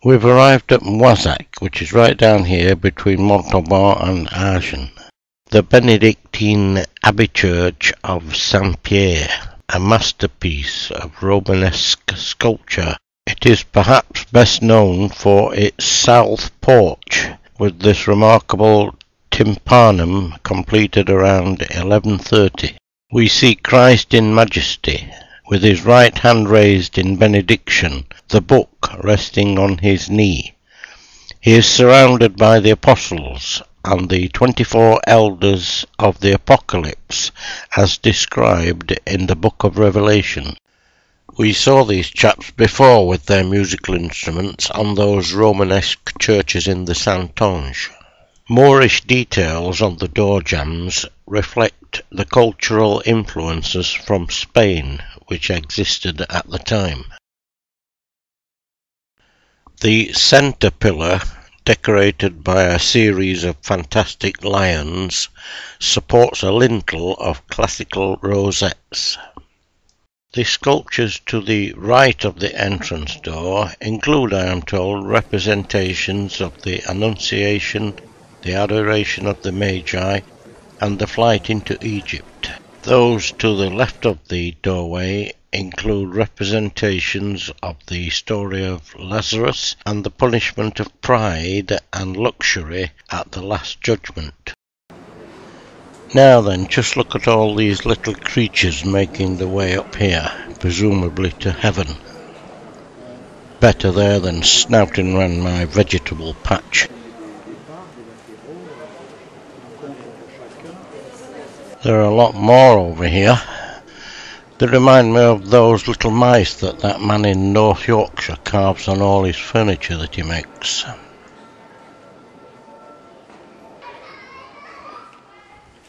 We've arrived at Moissac, which is right down here between Montauban and Agen. The Benedictine Abbey Church of Saint-Pierre, a masterpiece of Romanesque sculpture. It is perhaps best known for its south porch, with this remarkable tympanum completed around 1130. We see Christ in majesty, with his right hand raised in benediction, the book resting on his knee. He is surrounded by the apostles and the 24 elders of the Apocalypse, as described in the book of Revelation. We saw these chaps before with their musical instruments on those Romanesque churches in the Saintonge. Moorish details on the door jambs reflect the cultural influences from Spain which existed at the time. The centre pillar, decorated by a series of fantastic lions, supports a lintel of classical rosettes. The sculptures to the right of the entrance door include, I am told, representations of the Annunciation, the Adoration of the Magi, and the flight into Egypt. Those to the left of the doorway include representations of the story of Lazarus and the punishment of pride and luxury at the Last Judgment. Now then, just look at all these little creatures making their way up here, presumably to heaven. Better there than snouting round my vegetable patch. There are a lot more over here. They remind me of those little mice that man in North Yorkshire carves on all his furniture that he makes.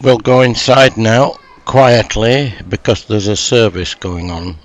We'll go inside now, quietly, because there's a service going on.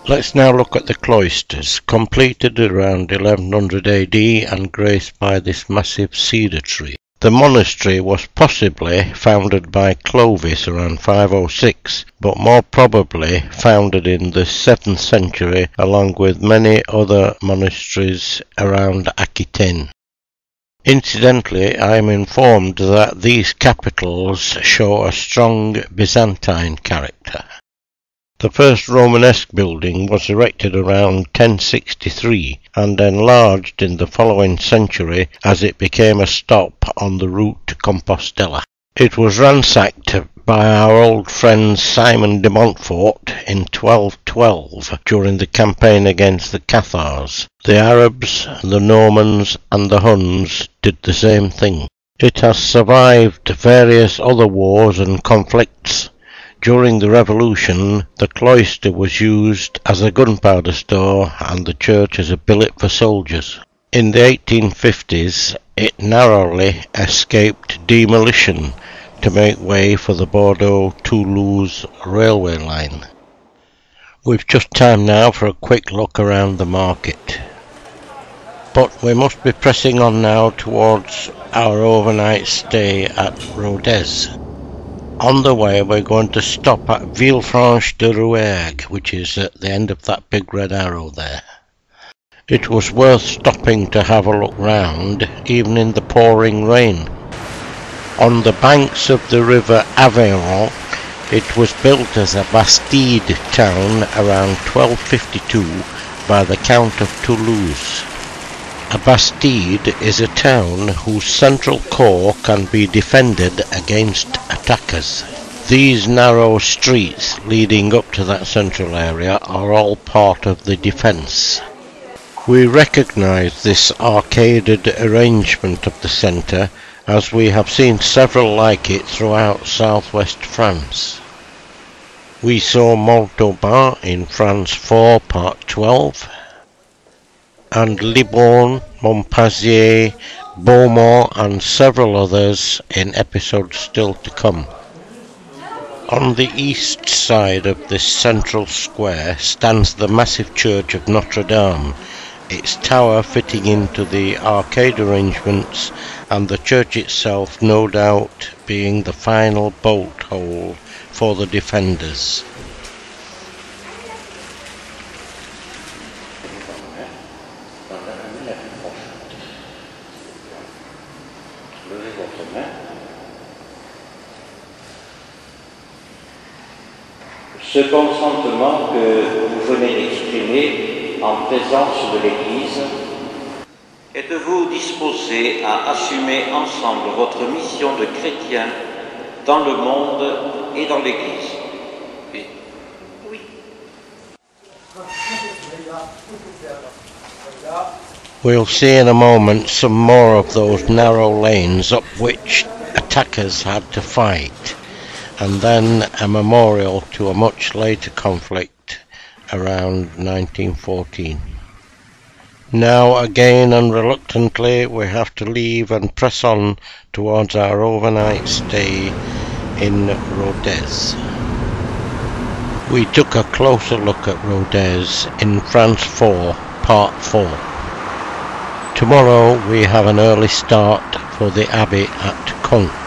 Let's now look at the cloisters, completed around 1100 AD and graced by this massive cedar tree. The monastery was possibly founded by Clovis around 506, but more probably founded in the 7th century along with many other monasteries around Aquitaine. Incidentally, I am informed that these capitals show a strong Byzantine character. The first Romanesque building was erected around 1063 and enlarged in the following century as it became a stop on the route to Compostela. It was ransacked by our old friend Simon de Montfort in 1212 during the campaign against the Cathars. The Arabs, the Normans and the Huns did the same thing. It has survived various other wars and conflicts. During the Revolution, the cloister was used as a gunpowder store and the church as a billet for soldiers. In the 1850s, it narrowly escaped demolition to make way for the Bordeaux-Toulouse railway line. We've just time now for a quick look around the market. But we must be pressing on now towards our overnight stay at Rodez. On the way we're going to stop at Villefranche-de-Rouergue, which is at the end of that big red arrow there. It was worth stopping to have a look round, even in the pouring rain. On the banks of the river Aveyron, it was built as a bastide town around 1252 by the Count of Toulouse. A bastide is a town whose central core can be defended against attackers. These narrow streets leading up to that central area are all part of the defence. We recognise this arcaded arrangement of the centre as we have seen several like it throughout southwest France. We saw Montauban in France 4 part 12, and Libourne, Montpazier, Beaumont and several others in episodes still to come. On the east side of this central square stands the massive church of Notre Dame, its tower fitting into the arcade arrangements, and the church itself no doubt being the final bolt hole for the defenders. Ce consentement que vous venez d'exprimer en présence de l'Église, êtes-vous disposé à assumer ensemble votre mission de chrétien dans le monde et dans l'Église? Oui. Oui. We'll see in a moment some more of those narrow lanes up which attackers had to fight, and then a memorial to a much later conflict around 1914. Now again and reluctantly we have to leave and press on towards our overnight stay in Rodez. We took a closer look at Rodez in France 4 part 4. Tomorrow we have an early start for the Abbey at Conques.